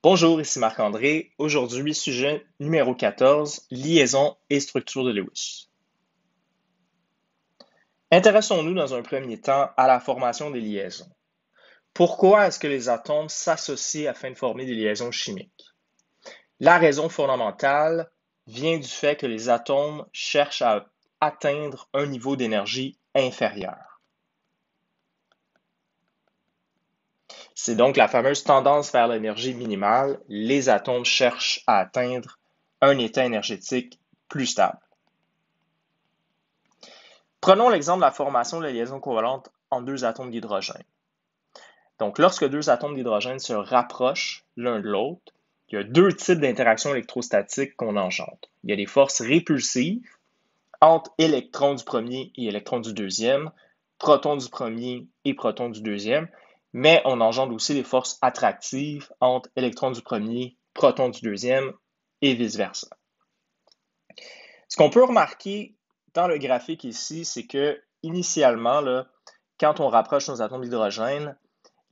Bonjour, ici Marc-André. Aujourd'hui, sujet numéro 14, liaison et structure de Lewis. Intéressons-nous dans un premier temps à la formation des liaisons. Pourquoi est-ce que les atomes s'associent afin de former des liaisons chimiques? La raison fondamentale vient du fait que les atomes cherchent à atteindre un niveau d'énergie inférieur. C'est donc la fameuse tendance vers l'énergie minimale. Les atomes cherchent à atteindre un état énergétique plus stable. Prenons l'exemple de la formation de la liaison covalente en deux atomes d'hydrogène. Donc, lorsque deux atomes d'hydrogène se rapprochent l'un de l'autre, il y a deux types d'interactions électrostatiques qu'on engendre. Il y a des forces répulsives entre électrons du premier et électrons du deuxième, protons du premier et protons du deuxième, mais on engendre aussi des forces attractives entre électrons du premier, protons du deuxième et vice-versa. Ce qu'on peut remarquer dans le graphique ici, c'est que initialement, quand on rapproche nos atomes d'hydrogène,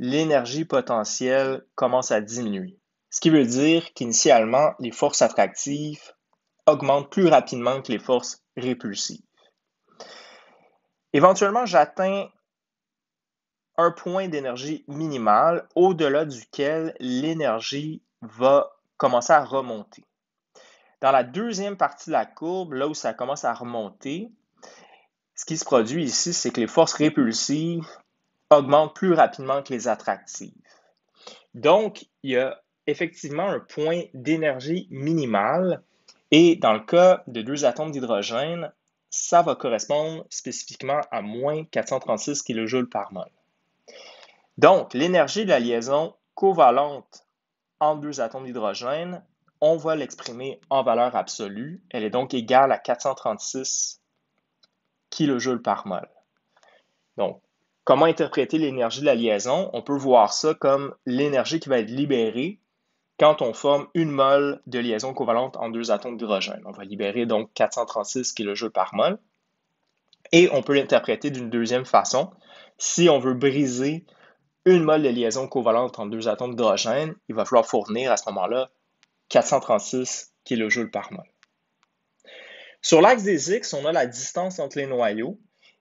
l'énergie potentielle commence à diminuer. Ce qui veut dire qu'initialement, les forces attractives augmentent plus rapidement que les forces répulsives. Éventuellement, j'atteins un point d'énergie minimale au-delà duquel l'énergie va commencer à remonter. Dans la deuxième partie de la courbe, là où ça commence à remonter, ce qui se produit ici, c'est que les forces répulsives augmentent plus rapidement que les attractives. Donc, il y a effectivement un point d'énergie minimale et dans le cas de deux atomes d'hydrogène, ça va correspondre spécifiquement à moins 436 kJ par mol. Donc, l'énergie de la liaison covalente entre deux atomes d'hydrogène, on va l'exprimer en valeur absolue. Elle est donc égale à 436 kJ par mol. Donc, comment interpréter l'énergie de la liaison? On peut voir ça comme l'énergie qui va être libérée quand on forme une mole de liaison covalente entre deux atomes d'hydrogène. On va libérer donc 436 kJ par mol. Et on peut l'interpréter d'une deuxième façon. Si on veut briser une mole de liaison covalente entre deux atomes d'hydrogène, il va falloir fournir à ce moment-là 436 kJ par mol. Sur l'axe des X, on a la distance entre les noyaux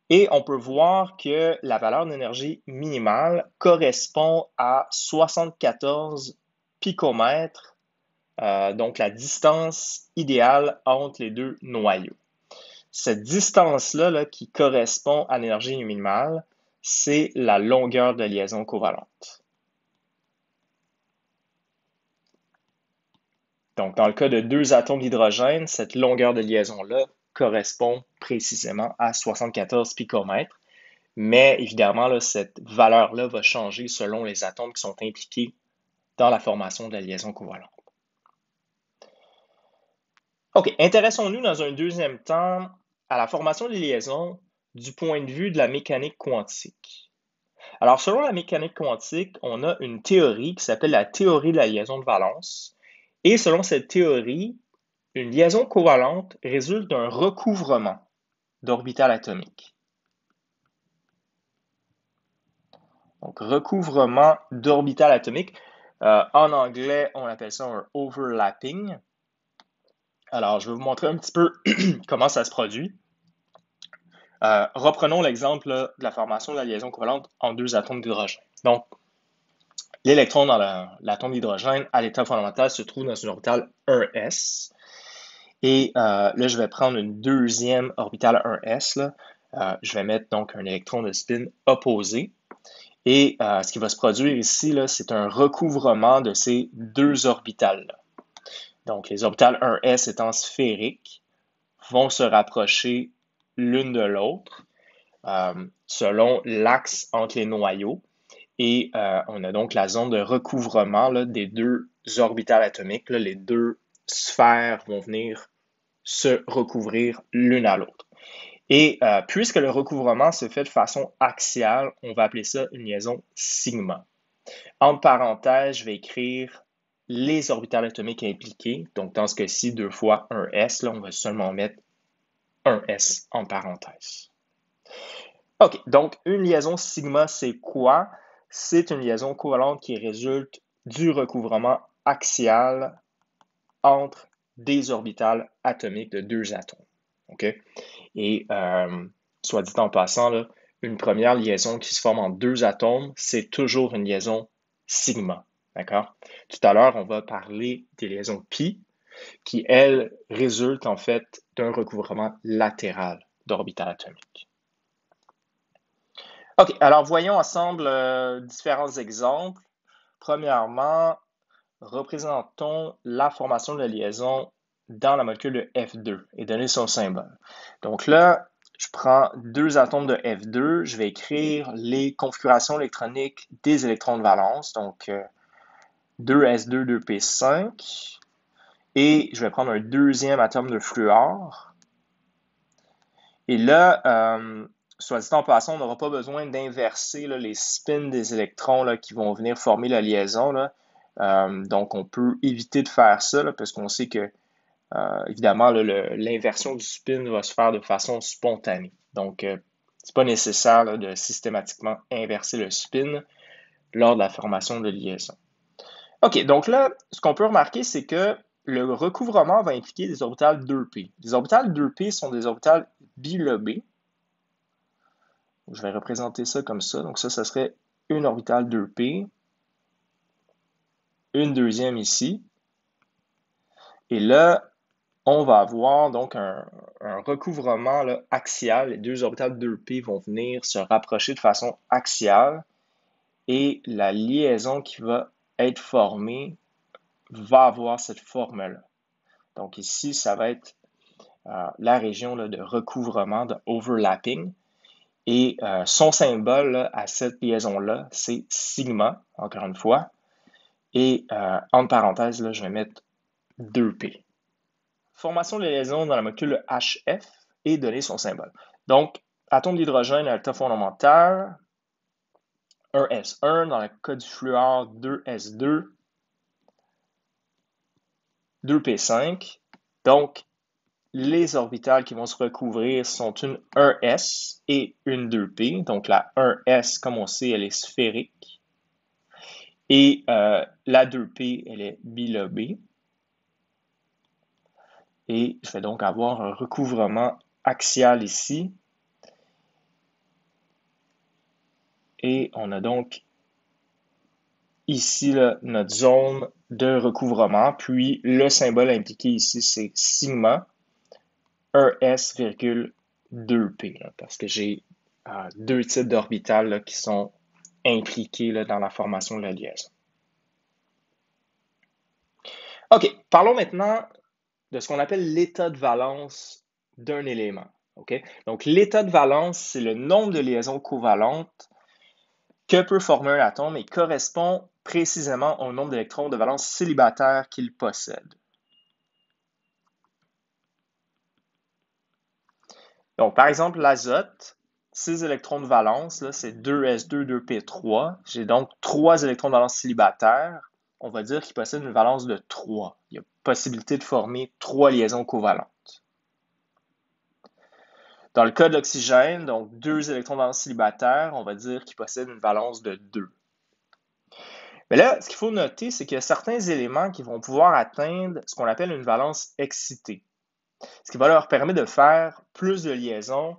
et on peut voir que la valeur d'énergie minimale correspond à 74 picomètres, donc la distance idéale entre les deux noyaux. Cette distance-là qui correspond à l'énergie minimale, c'est la longueur de liaison covalente. Donc, dans le cas de deux atomes d'hydrogène, cette longueur de liaison-là correspond précisément à 74 picomètres. Mais évidemment, cette valeur-là va changer selon les atomes qui sont impliqués dans la formation de la liaison covalente. OK, intéressons-nous dans un deuxième temps à la formation des liaisons du point de vue de la mécanique quantique. Alors, selon la mécanique quantique, on a une théorie qui s'appelle la théorie de la liaison de valence. Et selon cette théorie, une liaison covalente résulte d'un recouvrement d'orbitales atomiques. Donc, recouvrement d'orbitales atomiques. En anglais, on appelle ça un overlapping. Alors, je vais vous montrer un petit peu comment ça se produit. Reprenons l'exemple de la formation de la liaison covalente en deux atomes d'hydrogène. Donc, l'électron dans l'atome d'hydrogène à l'état fondamental se trouve dans une orbitale 1s. Et là, je vais prendre une deuxième orbitale 1s. Je vais mettre donc un électron de spin opposé. Et ce qui va se produire ici, c'est un recouvrement de ces deux orbitales-là. Donc, les orbitales 1s étant sphériques vont se rapprocher l'une de l'autre selon l'axe entre les noyaux. Et on a donc la zone de recouvrement des deux orbitales atomiques. Les deux sphères vont venir se recouvrir l'une à l'autre. Et puisque le recouvrement se fait de façon axiale, on va appeler ça une liaison sigma. Entre parenthèses, je vais écrire les orbitales atomiques impliquées. Donc, dans ce cas-ci, 2 fois 1s, on va seulement mettre 1s en parenthèse. OK, donc une liaison sigma, c'est quoi? C'est une liaison covalente qui résulte du recouvrement axiale entre des orbitales atomiques de deux atomes. Okay? Et soit dit en passant, là, une première liaison qui se forme en deux atomes, c'est toujours une liaison sigma. D'accord? Tout à l'heure, on va parler des liaisons pi, qui, elles, résultent en fait d'un recouvrement latéral d'orbitales atomiques. OK, alors voyons ensemble différents exemples. Premièrement, représentons la formation de la liaison dans la molécule de F2 et donner son symbole. Donc là, je prends deux atomes de F2, je vais écrire les configurations électroniques des électrons de valence, donc 2s2, 2p5, et je vais prendre un deuxième atome de fluor. Et là, soit dit en passant, on n'aura pas besoin d'inverser les spins des électrons là, qui vont venir former la liaison. Là. Donc, on peut éviter de faire ça là, parce qu'on sait que, évidemment, l'inversion du spin va se faire de façon spontanée. Donc, c'est pas nécessaire là, de systématiquement inverser le spin lors de la formation de liaison. OK, donc là, ce qu'on peut remarquer, c'est que le recouvrement va impliquer des orbitales 2p. Les orbitales 2p sont des orbitales bilobées. Je vais représenter ça comme ça. Donc ça serait une orbitale 2p, une deuxième ici. Et là, on va avoir donc un recouvrement là, axial. Les deux orbitales 2p vont venir se rapprocher de façon axiale. Et la liaison qui va être formée va avoir cette forme-là. Donc ici, ça va être la région là, de recouvrement, de overlapping. Et son symbole là, à cette liaison-là, c'est sigma, encore une fois. Et entre parenthèses, là, je vais mettre 2p. Formation de la liaison dans la molécule HF et donner son symbole. Donc, atome d'hydrogène à l'état fondamental, 1s1, dans le cas du fluor, 2s2, 2p5. Donc, les orbitales qui vont se recouvrir sont une 1s et une 2p. Donc, la 1s, comme on sait, elle est sphérique. Et la 2p, elle est bilobée. Et je vais donc avoir un recouvrement axial ici. Et on a donc ici là, notre zone de recouvrement. Puis le symbole impliqué ici, c'est sigma 1s,2p. Là, parce que j'ai deux types d'orbitales qui sont impliqués là, dans la formation de la liaison. OK, parlons maintenant de ce qu'on appelle l'état de valence d'un élément. Okay? Donc, l'état de valence, c'est le nombre de liaisons covalentes que peut former un atome et correspond précisément au nombre d'électrons de valence célibataires qu'il possède. Donc, par exemple, l'azote, 6 électrons de valence, c'est 2s2, 2p3. J'ai donc 3 électrons de valence célibataires. On va dire qu'il possède une valence de 3. Il y a possibilité de former 3 liaisons covalentes. Dans le cas de l'oxygène, donc 2 électrons de valence célibataires, on va dire qu'il possède une valence de 2. Mais là, ce qu'il faut noter, c'est qu'il y a certains éléments qui vont pouvoir atteindre ce qu'on appelle une valence excitée, ce qui va leur permettre de faire plus de liaisons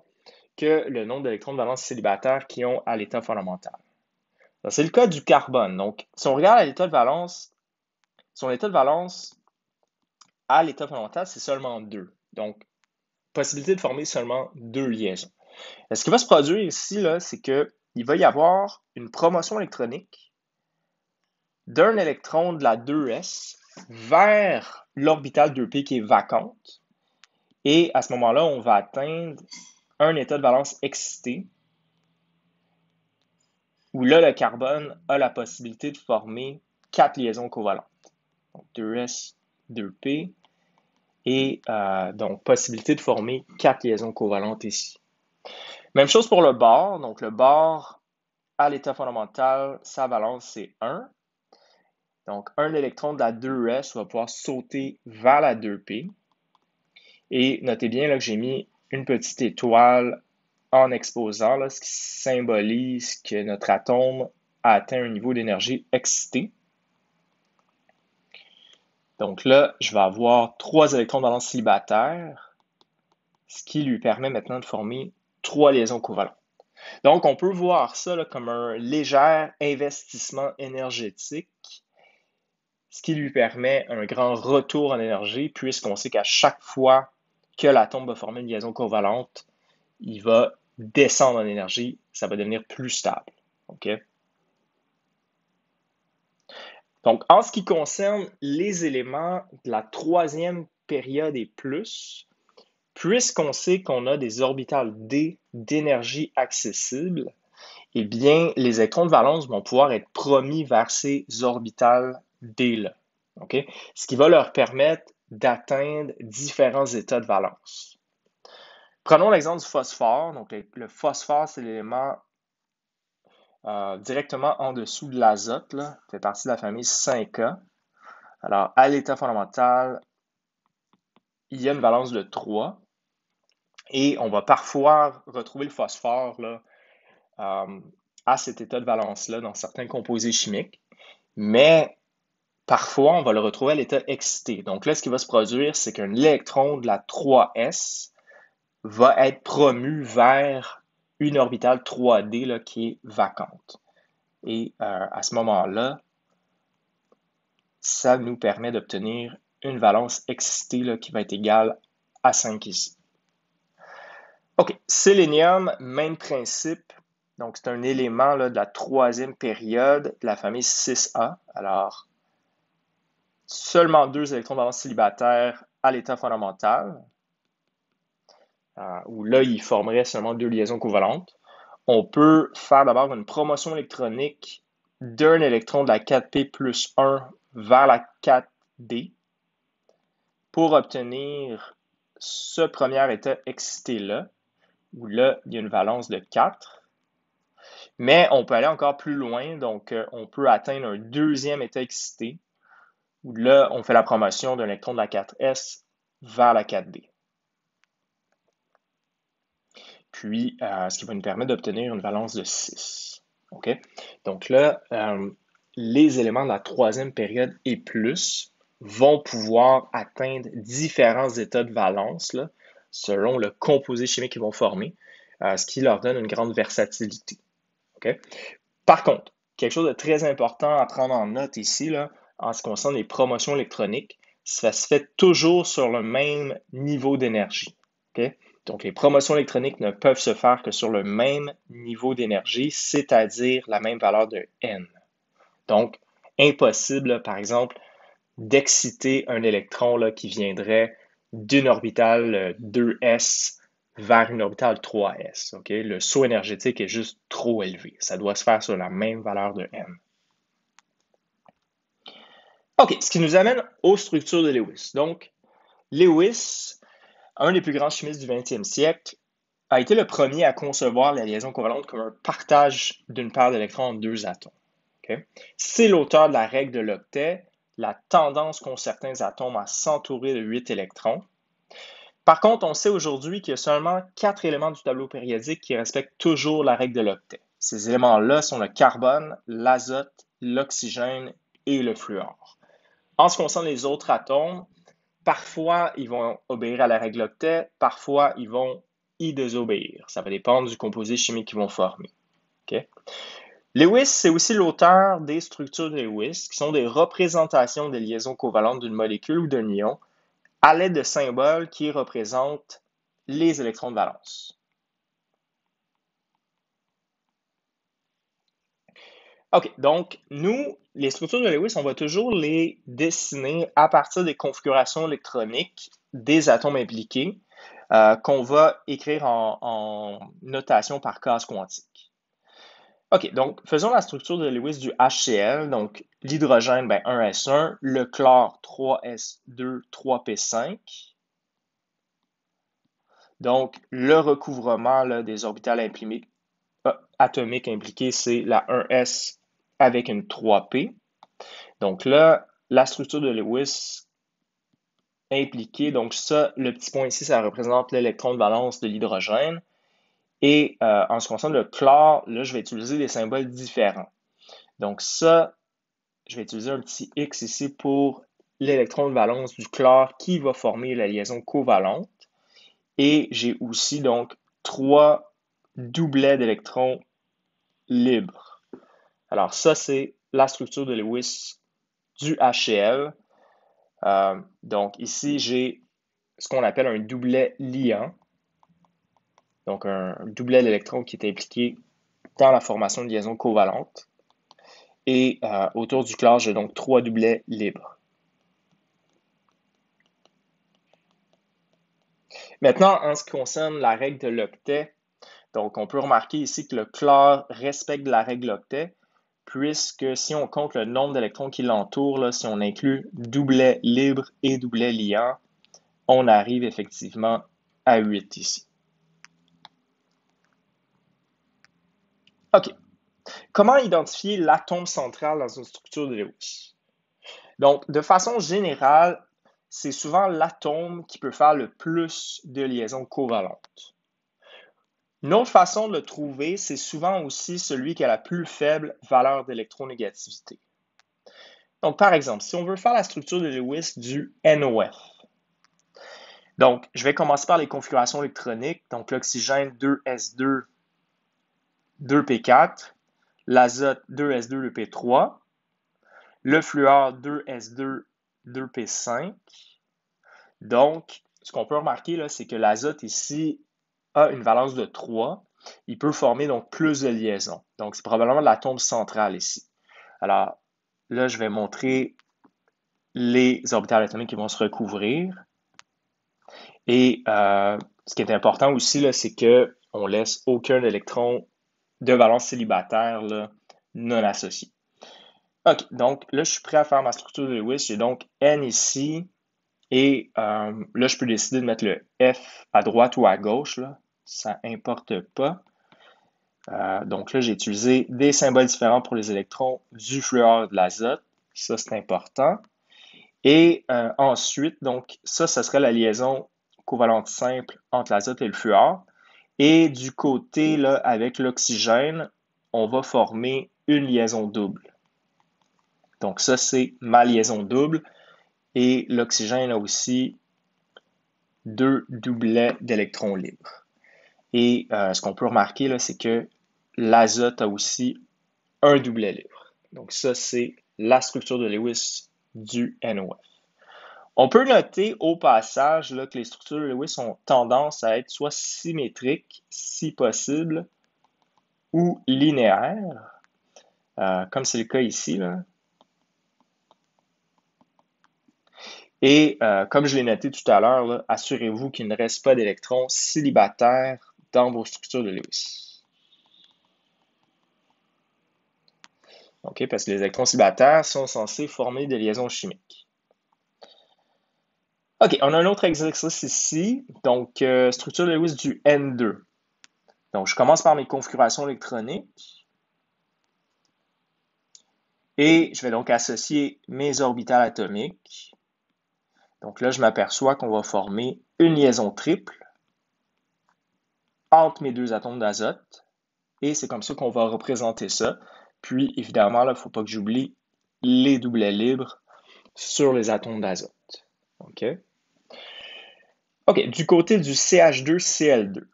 que le nombre d'électrons de valence célibataires qu'ils ont à l'état fondamental. C'est le cas du carbone. Donc, si on regarde à l'état de valence, son état de valence à l'état fondamental, c'est seulement 2. Donc, possibilité de former seulement 2 liaisons. Et ce qui va se produire ici, c'est qu'il va y avoir une promotion électronique d'un électron de la 2s vers l'orbitale 2p qui est vacante. Et à ce moment-là, on va atteindre un état de valence excité où là, le carbone a la possibilité de former 4 liaisons covalentes. Donc 2s, 2p, et donc possibilité de former 4 liaisons covalentes ici. Même chose pour le bore. Donc le bore, à l'état fondamental, sa valence c'est 1. Donc un électron de la 2s va pouvoir sauter vers la 2p. Et notez bien là, que j'ai mis une petite étoile en exposant, là, ce qui symbolise que notre atome a atteint un niveau d'énergie excité. Donc là, je vais avoir 3 électrons de valence célibataires, ce qui lui permet maintenant de former 3 liaisons covalentes. Donc, on peut voir ça là, comme un léger investissement énergétique, ce qui lui permet un grand retour en énergie, puisqu'on sait qu'à chaque fois que l'atome va former une liaison covalente, il va descendre en énergie, ça va devenir plus stable. Okay? Donc, en ce qui concerne les éléments de la troisième période et plus, puisqu'on sait qu'on a des orbitales d d'énergie accessible, eh bien, les électrons de valence vont pouvoir être promis vers ces orbitales d-là. Okay? Ce qui va leur permettre d'atteindre différents états de valence. Prenons l'exemple du phosphore. Donc, le phosphore, c'est l'élément directement en dessous de l'azote, là, fait partie de la famille 5A. Alors, à l'état fondamental, il y a une valence de 3. Et on va parfois retrouver le phosphore là, à cet état de valence-là dans certains composés chimiques. Mais parfois, on va le retrouver à l'état excité. Donc là, ce qui va se produire, c'est qu'un électron de la 3s va être promu vers une orbitale 3D là, qui est vacante. Et à ce moment-là, ça nous permet d'obtenir une valence excitée là, qui va être égale à 5 ici. OK, sélénium, même principe. Donc, c'est un élément là, de la troisième période de la famille 6A. Alors, seulement 2 électrons de valence célibataires à l'état fondamental, où là, il formerait seulement 2 liaisons covalentes. On peut faire d'abord une promotion électronique d'un électron de la 4P plus 1 vers la 4D pour obtenir ce premier état excité-là, où là, il y a une valence de 4. Mais on peut aller encore plus loin, donc on peut atteindre un deuxième état excité, où là, on fait la promotion d'un électron de la 4s vers la 4d. Puis, ce qui va nous permettre d'obtenir une valence de 6. Okay? Donc là, les éléments de la troisième période et plus vont pouvoir atteindre différents états de valence là, selon le composé chimique qu'ils vont former, ce qui leur donne une grande versatilité. Okay? Par contre, quelque chose de très important à prendre en note ici, là, en ce qui concerne les promotions électroniques, ça se fait toujours sur le même niveau d'énergie. Okay? Donc, les promotions électroniques ne peuvent se faire que sur le même niveau d'énergie, c'est-à-dire la même valeur de N. Donc, impossible, par exemple, d'exciter un électron là, qui viendrait d'une orbitale 2s vers une orbitale 3s. Okay? Le saut énergétique est juste trop élevé. Ça doit se faire sur la même valeur de n. OK, ce qui nous amène aux structures de Lewis. Donc, Lewis, un des plus grands chimistes du 20e siècle, a été le premier à concevoir la liaison covalente comme un partage d'une paire d'électrons entre 2 atomes. Okay? C'est l'auteur de la règle de l'octet, la tendance qu'ont certains atomes à s'entourer de 8 électrons. Par contre, on sait aujourd'hui qu'il y a seulement 4 éléments du tableau périodique qui respectent toujours la règle de l'octet. Ces éléments-là sont le carbone, l'azote, l'oxygène et le fluor. En ce qui concerne les autres atomes, parfois ils vont obéir à la règle de l'octet, parfois ils vont y désobéir. Ça va dépendre du composé chimique qu'ils vont former. Okay? Lewis, c'est aussi l'auteur des structures de Lewis, qui sont des représentations des liaisons covalentes d'une molécule ou d'un ion à l'aide de symboles qui représentent les électrons de valence. OK, donc nous, les structures de Lewis, on va toujours les dessiner à partir des configurations électroniques des atomes impliqués qu'on va écrire en notation par case quantique. OK, donc faisons la structure de Lewis du HCl. Donc l'hydrogène, 1s1, le chlore 3s2, 3p5. Donc le recouvrement là, des orbitales atomiques impliquées, c'est la 1s avec une 3p. Donc là, la structure de Lewis impliquée, donc ça, le petit point ici, ça représente l'électron de valence de l'hydrogène. Et en ce qui concerne le chlore, là, je vais utiliser des symboles différents. Donc ça, je vais utiliser un petit X ici pour l'électron de valence du chlore qui va former la liaison covalente. Et j'ai aussi donc 3 doublets d'électrons libres. Alors ça, c'est la structure de Lewis du HCl. Donc ici, j'ai ce qu'on appelle un doublet liant. Donc un doublet d'électrons qui est impliqué dans la formation de liaisons covalentes. Et autour du chlore, j'ai donc 3 doublets libres. Maintenant, en ce qui concerne la règle de l'octet, donc on peut remarquer ici que le chlore respecte la règle octet, puisque si on compte le nombre d'électrons qui l'entourent, si on inclut doublet libre et doublet liant, on arrive effectivement à 8 ici. OK. Comment identifier l'atome central dans une structure de Lewis? Donc, de façon générale, c'est souvent l'atome qui peut faire le plus de liaisons covalentes. Une autre façon de le trouver, c'est souvent aussi celui qui a la plus faible valeur d'électronégativité. Donc, par exemple, si on veut faire la structure de Lewis du NOF, donc, je vais commencer par les configurations électroniques. Donc, l'oxygène 2s2, 2p4, l'azote 2s2, 2p3, le fluor 2s2, 2p5. Donc, ce qu'on peut remarquer, là, c'est que l'azote ici a une valence de 3. Il peut former donc plus de liaisons. Donc, c'est probablement l'atome central ici. Alors, là, je vais montrer les orbitales atomiques qui vont se recouvrir. Et ce qui est important aussi, là, c'est qu'on ne laisse aucun électron de valence célibataire là, non associé. OK, donc là, je suis prêt à faire ma structure de Lewis. J'ai donc N ici. Et là, je peux décider de mettre le F à droite ou à gauche. Là. Ça n'importe pas. Donc là, j'ai utilisé des symboles différents pour les électrons du fluor et de l'azote. Ça, c'est important. Et ensuite, donc ça serait la liaison covalente simple entre l'azote et le fluor. Et du côté, là, avec l'oxygène, on va former une liaison double. Donc ça, c'est ma liaison double. Et l'oxygène a aussi 2 doublets d'électrons libres. Et ce qu'on peut remarquer, là, c'est que l'azote a aussi un doublet libre. Donc ça, c'est la structure de Lewis du NOF. On peut noter au passage là, que les structures de Lewis ont tendance à être soit symétriques, si possible, ou linéaires, comme c'est le cas ici. Là. Et comme je l'ai noté tout à l'heure, assurez-vous qu'il ne reste pas d'électrons célibataires dans vos structures de Lewis. Okay, parce que les électrons célibataires sont censés former des liaisons chimiques. OK, on a un autre exercice ici. Donc, structure de Lewis du N2. Donc, je commence par mes configurations électroniques. Et je vais donc associer mes orbitales atomiques. Donc là, je m'aperçois qu'on va former une liaison triple entre mes deux atomes d'azote. Et c'est comme ça qu'on va représenter ça. Puis, évidemment, il ne faut pas que j'oublie les doublets libres sur les atomes d'azote. OK? OK, du côté du CH2Cl2.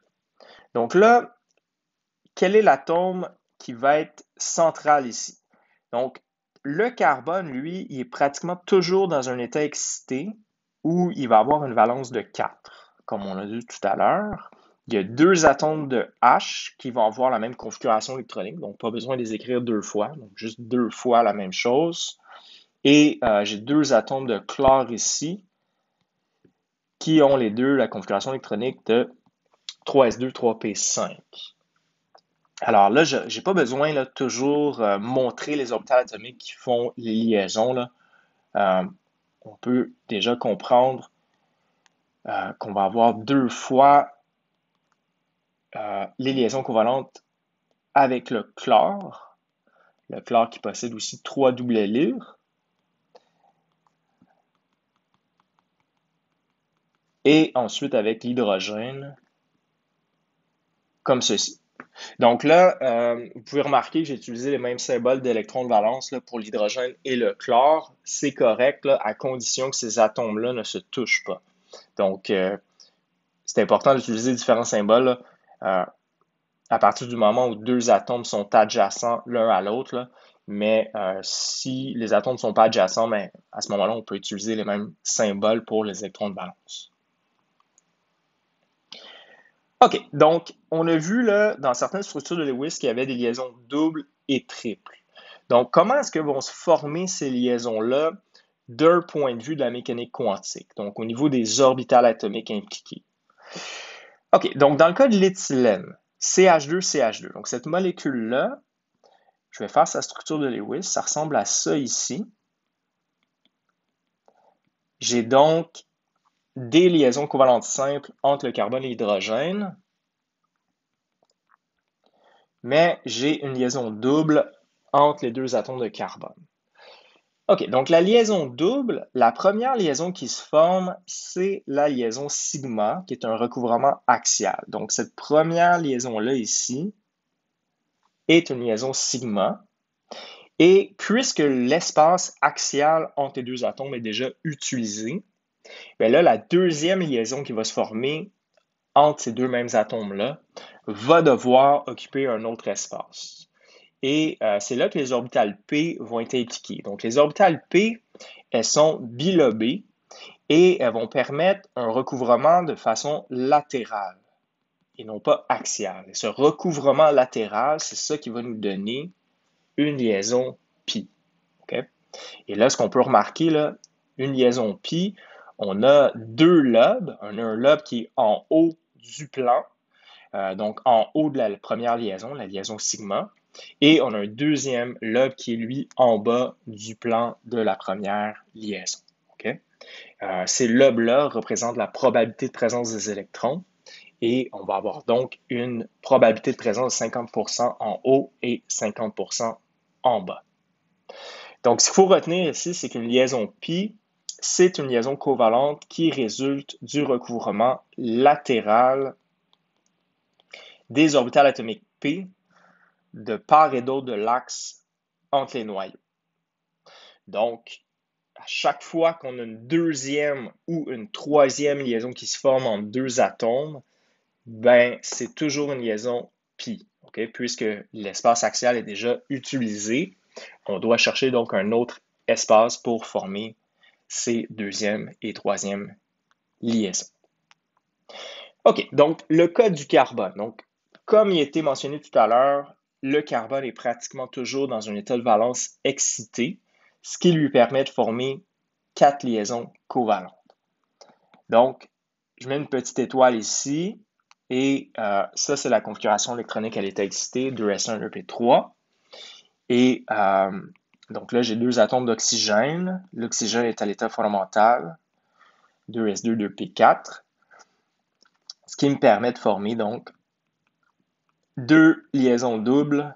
Donc là, quel est l'atome qui va être central ici? Donc, le carbone, lui, il est pratiquement toujours dans un état excité où il va avoir une valence de 4, comme on l'a dit tout à l'heure. Il y a 2 atomes de H qui vont avoir la même configuration électronique, donc pas besoin de les écrire 2 fois, donc juste 2 fois la même chose. Et j'ai 2 atomes de chlore ici qui ont les deux la configuration électronique de 3s2, 3p5. Alors là, je n'ai pas besoin de toujours montrer les orbitales atomiques qui font les liaisons. Là. On peut déjà comprendre qu'on va avoir 2 fois les liaisons covalentes avec le chlore qui possède aussi 3 doublets libres. Et ensuite avec l'hydrogène, comme ceci. Donc là, vous pouvez remarquer que j'ai utilisé les mêmes symboles d'électrons de valence là, pour l'hydrogène et le chlore. C'est correct là, à condition que ces atomes-là ne se touchent pas. Donc, c'est important d'utiliser différents symboles là, à partir du moment où deux atomes sont adjacents l'un à l'autre. Mais si les atomes ne sont pas adjacents, ben, à ce moment-là, on peut utiliser les mêmes symboles pour les électrons de valence. OK, donc on a vu là, dans certaines structures de Lewis qu'il y avait des liaisons doubles et triples. Donc, comment est-ce que vont se former ces liaisons-là d'un point de vue de la mécanique quantique, donc au niveau des orbitales atomiques impliquées? OK, donc dans le cas de l'éthylène, CH2CH2, donc cette molécule-là, je vais faire sa structure de Lewis, ça ressemble à ça ici. J'ai donc des liaisons covalentes simples entre le carbone et l'hydrogène, mais j'ai une liaison double entre les deux atomes de carbone. OK, donc la liaison double, la première liaison qui se forme, c'est la liaison sigma, qui est un recouvrement axial. Donc cette première liaison-là ici est une liaison sigma. Et puisque l'espace axial entre les deux atomes est déjà utilisé, bien là, la deuxième liaison qui va se former entre ces deux mêmes atomes-là va devoir occuper un autre espace. Et c'est là que les orbitales P vont être impliquées. Donc les orbitales P, elles sont bilobées et elles vont permettre un recouvrement de façon latérale et non pas axiale. Et ce recouvrement latéral, c'est ça qui va nous donner une liaison pi. Okay? Et là, ce qu'on peut remarquer, là, une liaison pi, on a deux lobes. On a un lobe qui est en haut du plan, donc en haut de la première liaison, la liaison sigma, et on a un deuxième lobe qui est, lui, en bas du plan de la première liaison. Okay? Ces lobes-là représentent la probabilité de présence des électrons, et on va avoir donc une probabilité de présence de 50% en haut et 50% en bas. Donc, ce qu'il faut retenir ici, c'est qu'une liaison pi, c'est une liaison covalente qui résulte du recouvrement latéral des orbitales atomiques P de part et d'autre de l'axe entre les noyaux. Donc, à chaque fois qu'on a une deuxième ou une troisième liaison qui se forme entre deux atomes, ben, c'est toujours une liaison pi, okay? Puisque l'espace axial est déjà utilisé, on doit chercher donc un autre espace pour former ces deuxième et troisième liaisons. OK, donc le cas du carbone. Donc, comme il a été mentionné tout à l'heure, le carbone est pratiquement toujours dans un état de valence excité, ce qui lui permet de former 4 liaisons covalentes. Donc, je mets une petite étoile ici, et ça, c'est la configuration électronique à l'état excité, 2s1, 2p3. Et donc là, j'ai deux atomes d'oxygène. L'oxygène est à l'état fondamental, 2s2, 2p4. Ce qui me permet de former donc deux liaisons doubles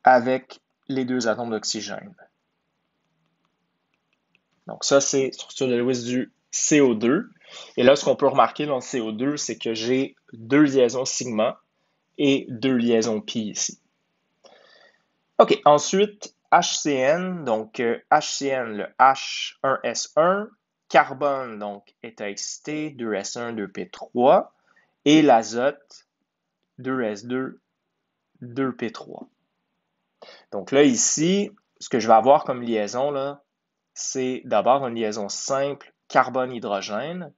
avec les deux atomes d'oxygène. Donc ça, c'est structure de Lewis du CO2. Et là, ce qu'on peut remarquer dans le CO2, c'est que j'ai deux liaisons sigma et deux liaisons pi ici. OK, ensuite, HCN, donc HCN, le H1S1, carbone, donc état excité, 2S1, 2P3, et l'azote, 2S2, 2P3. Donc là, ici, ce que je vais avoir comme liaison, là, c'est d'abord une liaison simple carbone-hydrogène,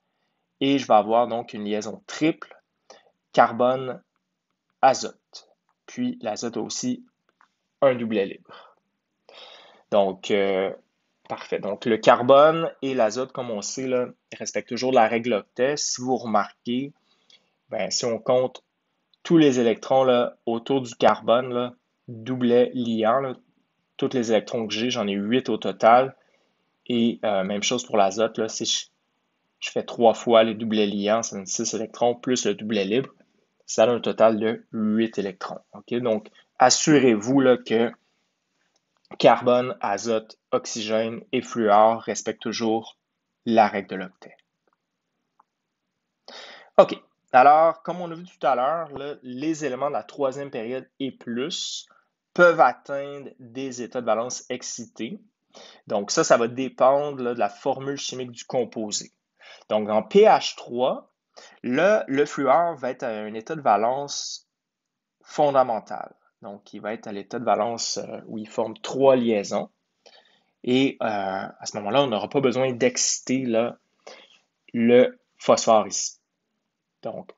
et je vais avoir donc une liaison triple carbone-azote. Puis l'azote a aussi un doublet libre. Donc, parfait. Donc, le carbone et l'azote, comme on sait, là, respectent toujours la règle octet. Si vous remarquez, ben, si on compte tous les électrons là, autour du carbone, là, doublet liant, là, tous les électrons que j'ai, j'en ai 8 au total. Et même chose pour l'azote, là, si je fais 3 fois les doublets liants, ça donne 6 électrons, plus le doublet libre, ça donne un total de 8 électrons. Okay? Donc, assurez-vous là, que carbone, azote, oxygène et fluor respectent toujours la règle de l'octet. OK. Alors, comme on a vu tout à l'heure, les éléments de la troisième période et plus peuvent atteindre des états de valence excités. Donc ça va dépendre de la formule chimique du composé. Donc en pH 3, le fluor va être à un état de valence fondamental. Donc il va être à l'état de valence où il forme 3 liaisons. Et à ce moment-là, on n'aura pas besoin d'exciter le phosphore ici. Donc,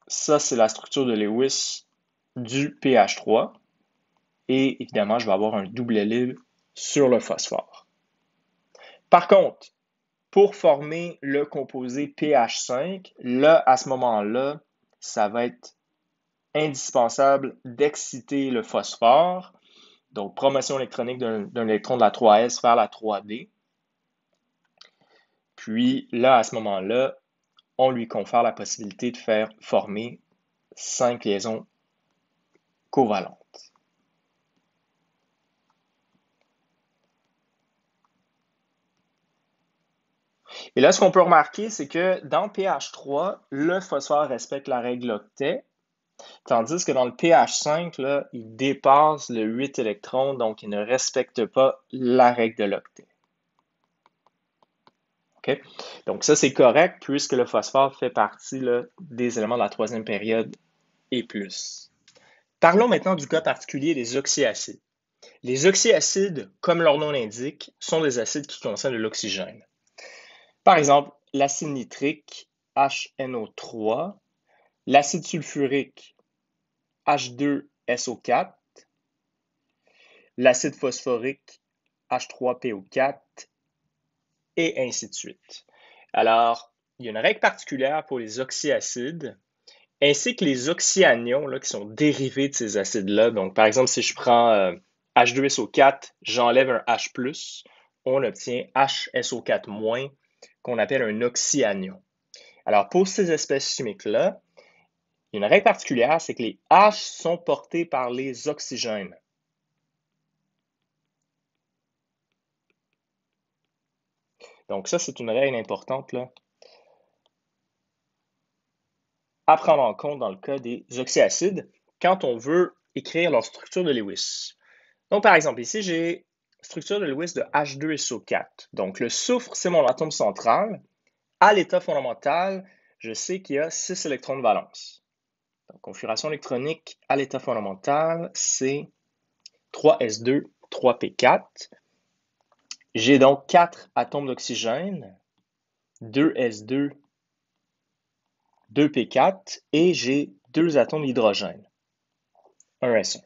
ça, c'est la structure de Lewis du pH 3. Et évidemment, je vais avoir un double allyle sur le phosphore. Par contre, pour former le composé pH 5, là, à ce moment-là, ça va être indispensable d'exciter le phosphore. Donc, promotion électronique d'un électron de la 3s vers la 3d. Puis là, à ce moment-là, on lui confère la possibilité de faire former 5 liaisons covalentes. Et là, ce qu'on peut remarquer, c'est que dans pH 3, le phosphore respecte la règle octet, tandis que dans le pH 5, là, il dépasse le 8 électrons, donc il ne respecte pas la règle de l'octet. Okay? Donc ça, c'est correct puisque le phosphore fait partie des éléments de la troisième période et plus. Parlons maintenant du cas particulier des oxyacides. Les oxyacides, comme leur nom l'indique, sont des acides qui contiennent de l'oxygène. Par exemple, l'acide nitrique, HNO3, l'acide sulfurique, H2SO4, l'acide phosphorique, H3PO4, et ainsi de suite. Alors, il y a une règle particulière pour les oxyacides, ainsi que les oxyanions qui sont dérivés de ces acides-là. Donc, par exemple, si je prends H2SO4, j'enlève un H+, on obtient HSO4-, qu'on appelle un oxyanion. Alors, pour ces espèces chimiques-là, il y a une règle particulière, c'est que les H sont portés par les oxygènes. Donc ça, c'est une règle importante à prendre en compte dans le cas des oxyacides quand on veut écrire leur structure de Lewis. Donc par exemple, ici, j'ai structure de Lewis de H2SO4. Donc le soufre, c'est mon atome central. À l'état fondamental, je sais qu'il y a 6 électrons de valence. Donc, configuration électronique à l'état fondamental, c'est 3s2, 3p4. J'ai donc 4 atomes d'oxygène, 2s2, 2p4, et j'ai 2 atomes d'hydrogène, 1s1.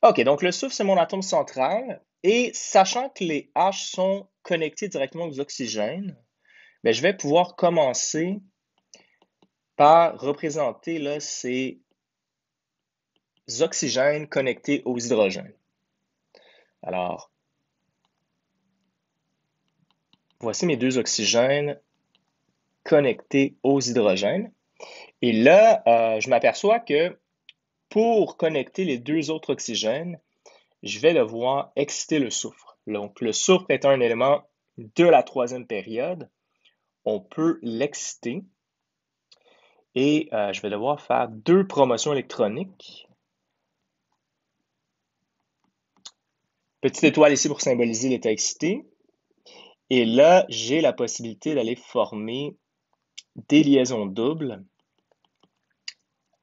OK, donc le soufre, c'est mon atome central, et sachant que les H sont connectés directement aux oxygènes, je vais pouvoir commencer par représenter ces oxygènes connectés aux hydrogènes. Alors, voici mes 2 oxygènes connectés aux hydrogènes. Et là, je m'aperçois que pour connecter les 2 autres oxygènes, je vais devoir exciter le soufre. Donc, le soufre est un élément de la troisième période. On peut l'exciter. Et je vais devoir faire 2 promotions électroniques. Petite étoile ici pour symboliser l'état excité. Et là, j'ai la possibilité d'aller former des liaisons doubles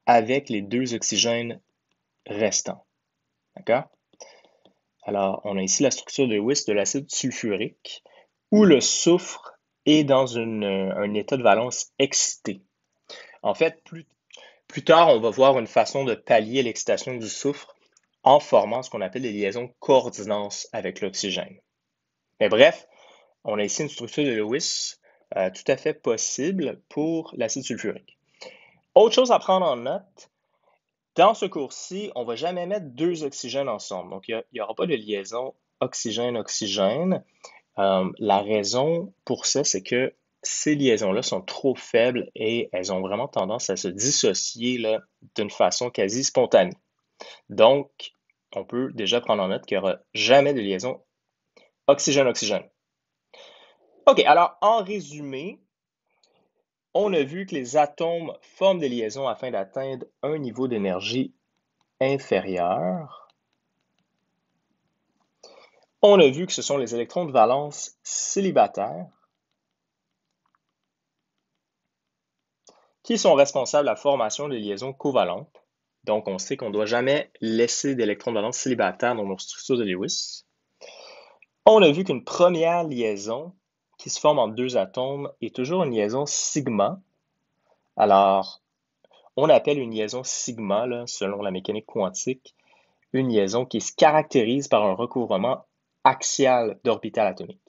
avec les 2 oxygènes restants. D'accord? Alors, on a ici la structure de Lewis de l'acide sulfurique, où le soufre est dans un état de valence excité. En fait, plus tard, on va voir une façon de pallier l'excitation du soufre en formant ce qu'on appelle des liaisons coordinance avec l'oxygène. Mais bref, on a ici une structure de Lewis tout à fait possible pour l'acide sulfurique. Autre chose à prendre en note, dans ce cours-ci, on ne va jamais mettre 2 oxygènes ensemble. Donc, il n'y aura pas de liaison oxygène-oxygène. La raison pour ça, c'est que ces liaisons-là sont trop faibles et elles ont vraiment tendance à se dissocier d'une façon quasi spontanée. Donc, on peut déjà prendre en note qu'il n'y aura jamais de liaison oxygène-oxygène. OK, alors en résumé, On a vu que les atomes forment des liaisons afin d'atteindre un niveau d'énergie inférieur. On a vu que ce sont les électrons de valence célibataires qui sont responsables de la formation de liaisons covalentes. Donc, on sait qu'on ne doit jamais laisser d'électrons de valence célibataires dans nos structures de Lewis. On a vu qu'une première liaison qui se forme entre deux atomes est toujours une liaison sigma. Alors, on appelle une liaison sigma, là, selon la mécanique quantique, une liaison qui se caractérise par un recouvrement axial d'orbitales atomiques.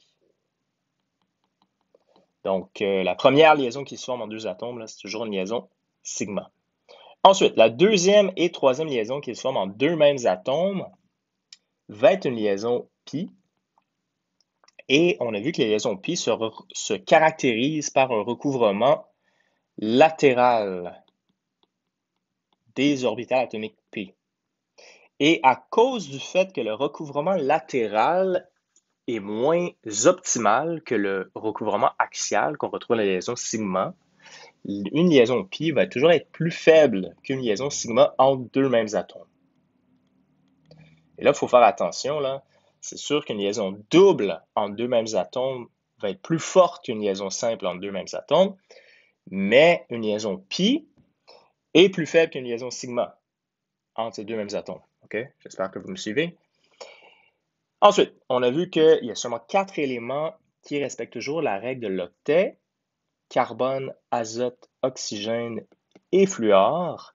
Donc, la première liaison qui se forme en deux atomes, c'est toujours une liaison sigma. Ensuite, la deuxième et troisième liaison qui se forment en deux mêmes atomes va être une liaison pi. Et on a vu que les liaisons pi se caractérisent par un recouvrement latéral des orbitales atomiques p. Et à cause du fait que le recouvrement latéral est moins optimal que le recouvrement axial qu'on retrouve dans la liaison sigma, une liaison pi va toujours être plus faible qu'une liaison sigma entre deux mêmes atomes. Et là, il faut faire attention, là. C'est sûr qu'une liaison double entre deux mêmes atomes va être plus forte qu'une liaison simple entre deux mêmes atomes, mais une liaison pi est plus faible qu'une liaison sigma entre ces deux mêmes atomes. OK? J'espère que vous me suivez. Ensuite, on a vu qu'il y a seulement 4 éléments qui respectent toujours la règle de l'octet: carbone, azote, oxygène et fluor.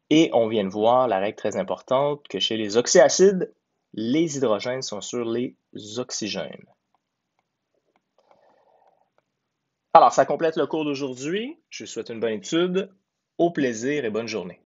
Et on vient de voir la règle très importante que chez les oxyacides, les hydrogènes sont sur les oxygènes. Alors, ça complète le cours d'aujourd'hui. Je vous souhaite une bonne étude. Au plaisir et bonne journée.